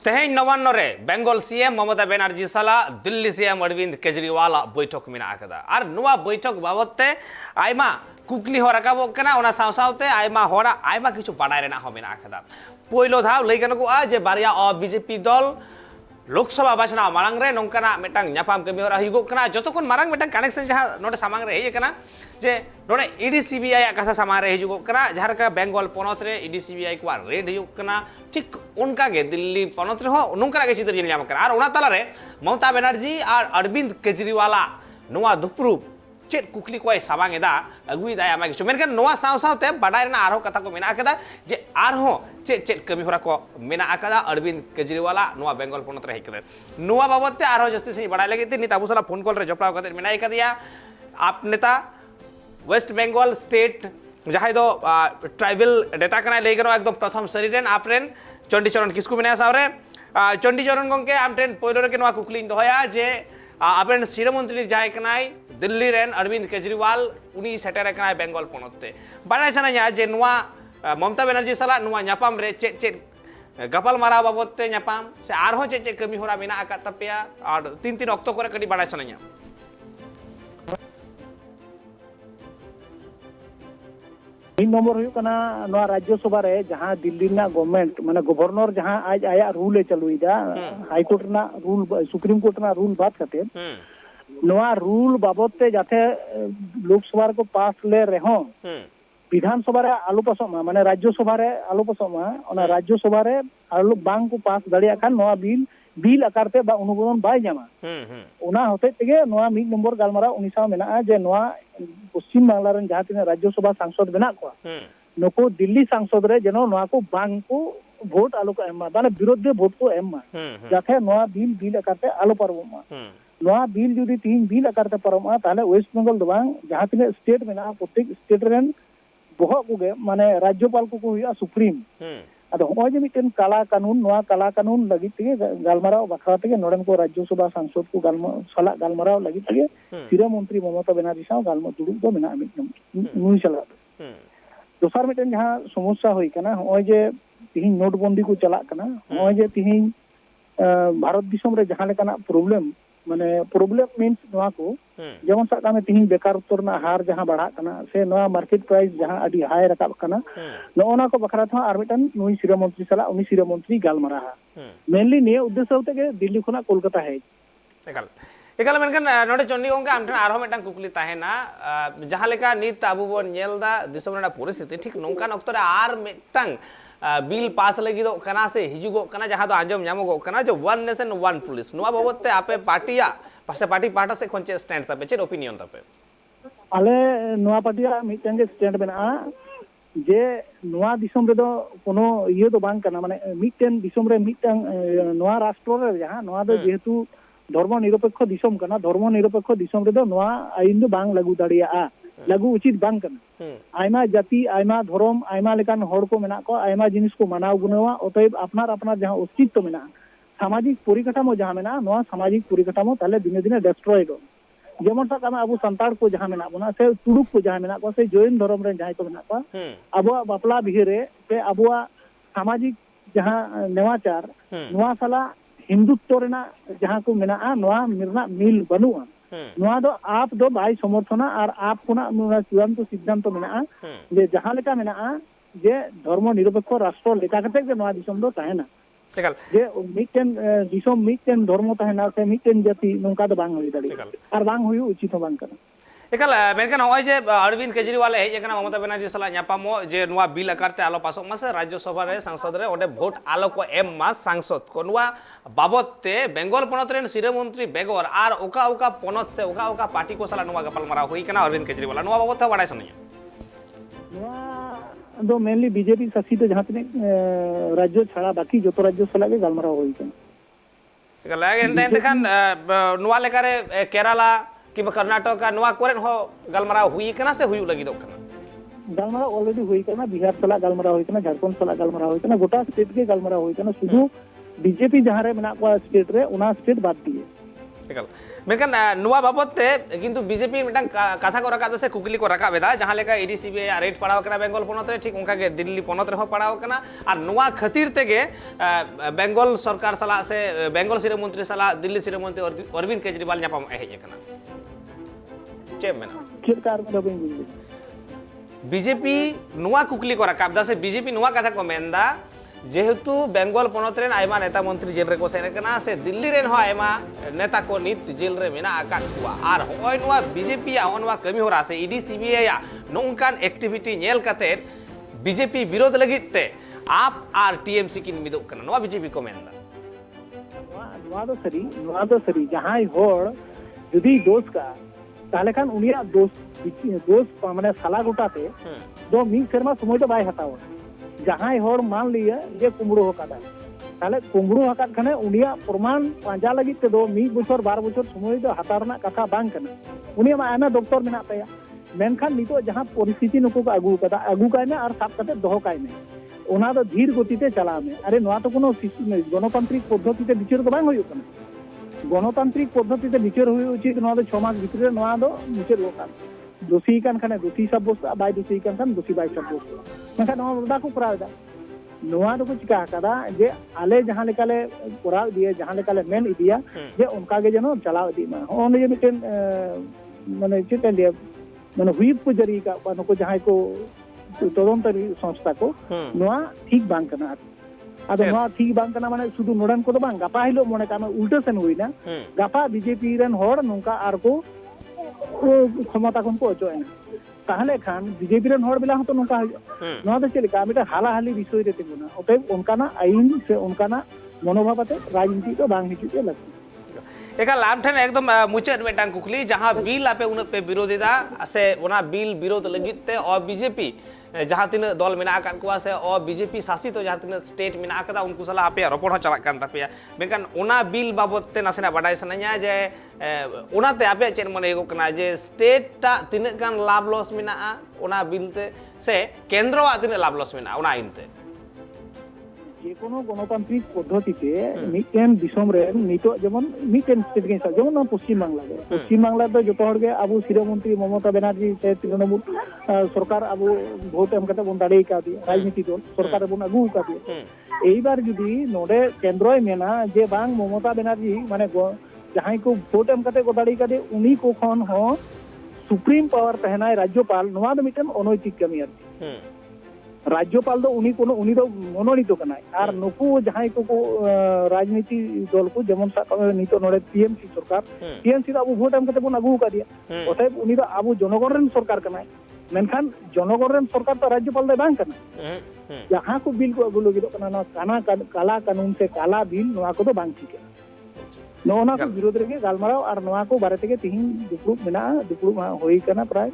तेहें नवान्न रे बेंगल सीएम ममता बनर्जी साला दिल्ली सीएम अरविंद केजरीवाल बैठक में और नुआ बैठक बाबते आयमा कुकली हो रकाबो कना ओना सावसावते आयमा होरा आयमा किछु बाडाय रेना हो मेना आखदा पोइलो धाव लई गनो आ जे बारिया बीजेपी दल लोकसभा बाचना मांग रे नोंकाना मेटांग न्यापाम कमी होरा हिगो कना जतोखन मांग मेटांग कनेक्शन जहां नोडे सामांग रे हेय कना जे नोडे ईडी सीबीआई कथा सामांग रे हिजुगो कना जहार का बेंगल पोनत रे ईडी सीबीआई को रेड हिजुग कना ठीक उनका के दिल्ली पोनत रे हो नोंकाना के चित्र जेल कना और ओना ताला रे ममता बनर्जी और अरविंद केजरीवाल नोआ दुपरू चेत कुकली कोई साबांगेदा अगुईदा आमा किछु मेनखान नोआ साव सावते बाडाय रेना आरो कथा को मेना आकदा जे आरहो चेत चेत कमी होरा को मेना आकदा अरविंद केजरीवाल नोआ बेंगल पोनत रे हेकदे नोआ बाबते आरो जस्ती से बाडाय लगे नित आबु साला फोन कॉल रे जपड़ाव कते मेना एकदिया आप नेता वेस्ट बेंगल स्टेट जहां दो ट्राइबल डेटा कना ले गनो एकदम प्रथम शरीरेन आपरेन चंडीचरण किसकु मेना सावरे चंडीचरण गंके आमटेन पोइलो रे के नोआ कुकली दोया जे आपन शिरोमंत्री जाय कनाय दिल्ली रेन अरविंद केजरीवाल उनी सेटर कनाय बेंगल पोनते बाडाय सनाया जे नोआ ममता बनर्जी साला नोआ न्यापाम रे चेत चेत गपल मारा बाबते न्यापाम से आरहो चेत चेत कमी होरा मेना आका तपेया और तीन तीन अक्तो करे कडी बाडाय सनाया नंबर राज्यसभा रे जहां दिल्ली ना गवर्नमेंट माने गवर्नर जहां आज आया रूल चलुईदा हाईकोर्ट ना रूल सुप्रीम कोर्ट ना रूल बात करते नोआ रूल बाबते जाते लोकसभा को पास ले रहो विधानसभा रे आलो पासमा माने राज्यसभा रे आलो पासमा ओना राज्यसभा रे आलो बांग को पास दाड़िया खान नोआ बिल आकारते बा अनुमोदन बाय जामा ओना होते तेगे नोआ मिड नंबर गालमारा उनिसा मेना जे नोआ पश्चिम बांग्ला रन जहां तिना राज्यसभा सांसद बना को नको दिल्ली सांसद रे जनो नोआ को बांग को वोट आलो को एमा माने विरोध वोट को एमा जाथे नोआ बिल आकारते आलो परबमा नोआ बिल जुदी तीन बिल आकारते परबमा ताले वेस्ट बंगाल दो बांग जहां तिना स्टेट मेना प्रत्येक स्टेट रेन बहो को माने राज्यपाल को हुआ सुप्रीम अदो होय जे मिटन काला कानून लगी ते गालमाराव बखरा ते नोडन को राज्यसभा सांसद को गालमाराव लगी ते सिरा मंत्री ममता बनर्जी साव गालमा दुडुब दो मेना मिटन नुई चला दोसार मिटन जहां समस्या होई कना होय जे तिहिन नोटबंदी को चला कना होय जे तिहिन भारत दिसम रे जहां लेकाना प्रॉब्लम माने प्रॉब्लम मीन्स नोआ को जेमन सा कामे तिहिन बेकारत्व ना हार जहां बढ़ा कना से नोआ मार्केट प्राइस जहां अडी हाई रकाब कना नोना को बखरा था आर मिटन नुई सिरा मंत्री सला उनी सिरा मंत्री गालमारा मेनली ने उद्देश्य होते के दिल्ली खुना कोलकाता है एकाल मेनखान नोडे चंडीगढ़ के आमठन आरो मेटांग कुकली ताहेना जहां लेका नित आबु बोन नेलदा दिसम रेना परिस्थिति ठीक नोंकान अक्तरे आर मेटांग बिल पास लगी दो कना से हिजुगो कना जहां तो आंजम न्यामगो कना जो वन नेशन वन पुलिस नोआ बाबते आपे पार्टिया पासे पार्टी पाटा से कोनचे स्टैंड तपे चे ओपिनियन तपे आले नोआ पार्टिया मिटेंग स्टैंड बना जे नोआ दिसम रे दो कोनो इयो तो बांग कना माने मिटेन दिसम रे मिटंग नोआ राष्ट्र रे जहां नोआ दो जेहेतु धर्म निरपेक्ष दिसम कना धर्म निरपेक्ष दिसम रे दो नोआ आईन दो बांग लागू दाड़िया लागू उचित बांग कना आयमा जाति आयमा धर्म आयमा लेकान होड़ को मेना को आयमा जिनिस को मानाव गुनवा अतएव अपनार अपनार जहां अस्तित्व मेना सामाजिक परिकाठामो जहां मेना नोआ सामाजिक परिकाठामो ताले दिने दिने डिस्ट्रॉय दो जेमन सा कामा अबु संतार को जहां मेना बना से तुडुक को जहां मेना को से जैन धर्म रे जहां को मेना को अबुआ बापला बिहेरे से अबुआ सामाजिक जहां नेवाचार नोआ साला हिंदुत्व रेना जहां को मेना नोआ मिरना मिल बनुआ नोआ दो आप दो भाई समर्थना और आप कोना नोआ चूड़ांत सिद्धांत मेना जे जहां लेका मेना जे धर्म निरपेक्ष राष्ट्र लेका कते जे नोआ दिसम दो ताहेना जे मिटेन दिसम मिटेन धर्म ताहेना से मिटेन जाति नोंका दो बांग होई दाड़ी और बांग होई उचित बांग कना एकाल मेनखान होय जे अरविंद केजरीवाल हे जेकना ममता बनर्जी साला न्यापामो जे नोआ बिल आकारते आलो पासो मासे राज्यसभा रे सांसद रे ओडे वोट आलो को एम मास सांसद को नोआ बाबते बेंगल पोनत रेन सिरे मंत्री बेगर आर ओका ओका पोनत से ओका ओका पार्टी को साला नोआ गपल मारा होई कना अरविंद केजरीवाल नोआ बाबते बाडाय सनया नोआ दो मेनली बीजेपी शासित जहां तने राज्य छाड़ा बाकी जो तो राज्य साला के गालमारा होई कना एकाल एंते खान नोआ लेकारे केरला कि कर्नाटक का नोआ कोरेन हो गालमारा हुई कना से हुई लगी दो कना गालमारा ऑलरेडी हुई कना बिहार साला गालमारा हुई कना झारखंड साला गालमारा हुई कना गोटा स्टेट के गालमारा हुई कना सुधु बीजेपी जहां रे मेना को स्टेट रे उना स्टेट बात दिए एकाल मेनखान नुआ बाबदते किंतु बीजेपी मिटन कथा को रखा से कुकली को रखा बेदा जहां लेका एडीसीबी रेट पड़ाव कना बेंगल पोनत रे ठीक उनका के दिल्ली पोनत रे हो पड़ाव कना और नुआ खातिर तेगे बेंगल सरकार सला से बेंगल सिरे मंत्री सला दिल्ली सिरे मंत्री अरविंद केजरीवाल न्यापाम हेज कना चे मेना सरकार में दबें गुंजे बीजेपी नुआ कुकली को रखा से बीजेपी नुआ कथा को मेंदा जेहेतु बेंगल पोनत रेन आयमा नेता मंत्री जेल रे को सेन कना से दिल्ली रेन हो आयमा नेता को नित जेल रे मेना आकाट हुआ और होय नुआ बीजेपी आ ओनवा कमी हो रहा से ईडीसीबी या नोंकान एक्टिविटी नेल कते बीजेपी विरोध लगिते आप आर टीएमसी किन मिदो कना नुआ बीजेपी को मेंदा नुआ दो सरी जहां होड़ जुदी दोष का ताले खान उनिया दोष माने साला गोटाते दो मी शर्मा समय तो बाय हटाव जहां होड़ मान लिया जे कुमड़ो होकादा ताले कुमड़ो हकात खाने उनिया प्रमाण पांजा लगी ते दो मी बछर 12 बछर समय दो हतारना कथा बांग कना उनिया मा आना डॉक्टर मेना तया मेनखान नितो जहां परिस्थिति नुको को आगु कदा आगु कायने और साब कते दोह कायने ओना दो धीर गतिते चला में अरे नवा तो कोनो गणतांत्रिक पद्धतिते विचार तो बांग होयो कना गणतांत्रिक पद्धतिते विचार होयो उचित नवा दो 6 मास भितरे नवा दो विचार होका दोषी कान खाने दोषी साब्यस्त बाय दोषी कान खान दोषी बाय साब्यस्त मेनखान नवा बदा को करावदा नवा दो को चिका कदा जे आले जहां लेकाले कराव दिए जहां लेकाले मेन इदिया जे उनका के जनो चलाव दी मा ओने जे मिटेन माने चितेन दिया माने हुईप को जरी का नको जहां को तदंतरी संस्था को नवा ठीक बांग कना आदो नवा ठीक बांग कना माने सुदु नोडन को तो बांग गापा हिलो मोने काना उल्टा सेन हुईना गापा बीजेपी रेन होड़ नोंका आर को क्षमता कोन को अचोएना ताहले खान बीजेपी रेन होड़ बिला हतो नोंका नवा दो चलिका मिटा हाला हाली विषय रे तिगुना ओते उनकाना आईन से उनकाना मनोभावते राजनीति तो बांग हिचुते लगती एका लाम ठन एकदम मुचत मेटांग कुकली जहां बिल आपे उन पे विरोधिता से ओना बिल विरोध लगिते और बीजेपी जहां तीन दल मेना कान कुआ से और बीजेपी शासित जहां तीन स्टेट मेना कदा उनको सला आपे रपड़ हो चला कान तापे बेकन ओना बिल बाबतते नासेना बाडाय सनाया जे ओनाते आपे चेन मने एगो कना जे स्टेट ता तीन गान लाभ लॉस मेना ओना बिलते से केंद्र वा तीन लाभ लॉस मेना ओना आइनते जेकोनो गणतांत्रिक पद्धतिते मिटेन दिसम रे नितो जेमन मिटेन स्टेट के जेमन पश्चिम बांग्ला दो जतो हरगे आबू सिरो मंत्री ममता बनर्जी से तृणमूल सरकार आबू भोट एम कते बन दाड़े का दी राजनीति दल सरकार बन आगू का दी एई बार जुदी नोडे केंद्रय मेना जे बांग ममता बनर्जी माने जहां को भोट एम कते गोदाड़ी का दे उनी को खन हो सुप्रीम पावर तहनाय राज्यपाल नवा दो मिटेन अनैतिक कमी आरती राज्यपाल दो उनी कोनो उनी दो मनोनीत कनाय आर नुकु जहां को राजनीति दल को जेमन सा नितो नोडे टीएमसी सरकार टीएमसी दा अबु भोट एम कते बन आगु का दिया ओते उनी दो अबु जनगण रेन सरकार कनाय मेनखान जनगण रेन सरकार तो राज्यपाल दे बांग कना जहां को बिल को अगु लगी दो कना काना काला कानून से काला बिल नवा को दो बांग ठीक नोना को विरोध रे गालमाराव और नवा को बारे तेगे तिहिन दुपुड़ मेना दुपुड़ होई कना प्राय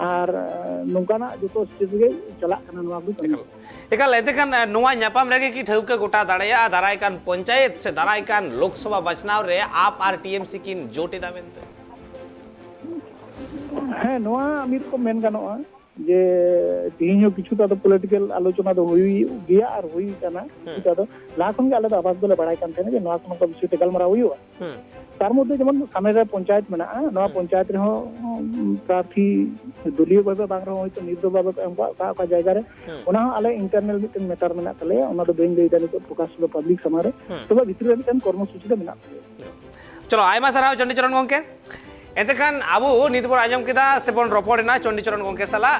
और नोंकाना जतो स्टेज गे चला कना नवा को एका लेते कान नोवा न्यापाम रेगे की ठौके गोटा दाड़या दाराय कान पंचायत से दाराय कान लोकसभा बचनाव रे आप आर टीएमसी किन जोटे दा मेनते है नोवा अमीर को मेन गानोआ जे तिहिन किछु ता पॉलिटिकल आलोचना दो हुई गया और हुई कना किछु तो लाखन के आले तो आवाज दोले बड़ाई कान थे जे नोवा कोनो विषय ते गलमरा हुईवा तार मध्य जेमन सामने पंचायत मेना नोवा पंचायत रे हो प्रार्थी दलीय भाबे बांग रे होइतो निर्दल भाबे का का जायगा रे ओना आले इंटरनल मिटन मैटर मेना तले ओना दो बेंग देइदानी को प्रकाश लो पब्लिक समारे तो भितर रे मिटन कर्मसूची दो मेना चलो आयमा सराव चंडीचरण गंके एतेखान आबो नितबो आजम केदा सेबन रपड़ना चंडीचरण गंके सला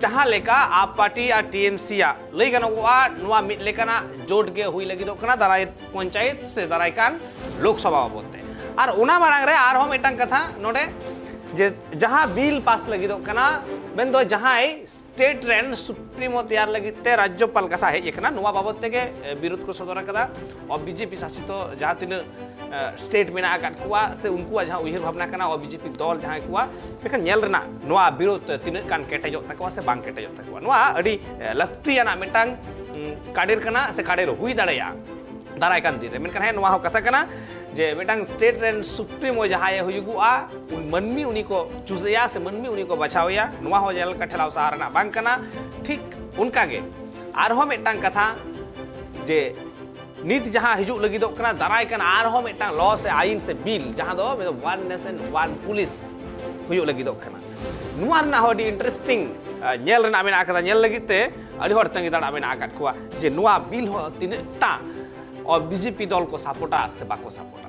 जहां लेका आप पार्टी आ टीएमसी आ लई गनोआ नुआ मिट लेकाना जोड़ के हुई लगी दो कना दाराय पंचायत से दाराय कान लोकसभा बोलते और उना मांग रे आर हम एटांग कथा नोडे जे जहां बिल पास लगी दो कना मेन दो जहां स्टेट रेन सुप्रीमो तैयार लगी ते राज्यपाल कथा है एकना नुआ बाबत तेगे विरोध को सदरा कदा और बीजेपी शासित जहां तीन स्टेट मेना आकाट कुआ से उनको जहां उहिर भावना कना और बीजेपी दल जहां कुआ बेखन नेल रना नुआ विरोध तीन कान केटेजो तकवा से बांग केटेजो तकवा नुआ अडी लक्तियाना मिटांग काडेर कना से काडेर हुई दाड़या दाराय कान दिन रे मेनखान है नुआ हो कथा कना जे मिटांग स्टेट रेन सुप्रीमो जहां हुयुगुआ उन मनमी उनी को चूजया से मनमी उनी को बचावया नुआ हो जेल का ठेलाव सहारना बांग कना ठीक उनका गे आर हो मिटांग कथा जे नीत जहां हिजुग लगिदोग कना दाराय कना आरहो मिटांग लॉ से आइन से बिल जहां दो वन नेशन वन पुलिस हुयुग लगिदोग कना नुआ रना होडी इंटरेस्टिंग नेल रना मेना कदा नेल लगिते अडी हर तंगी दाड़ा मेना आकात कुआ जे नुआ बिल हो तिने ता और बीजेपी दल को सपोर्टा से बाको सपोर्टा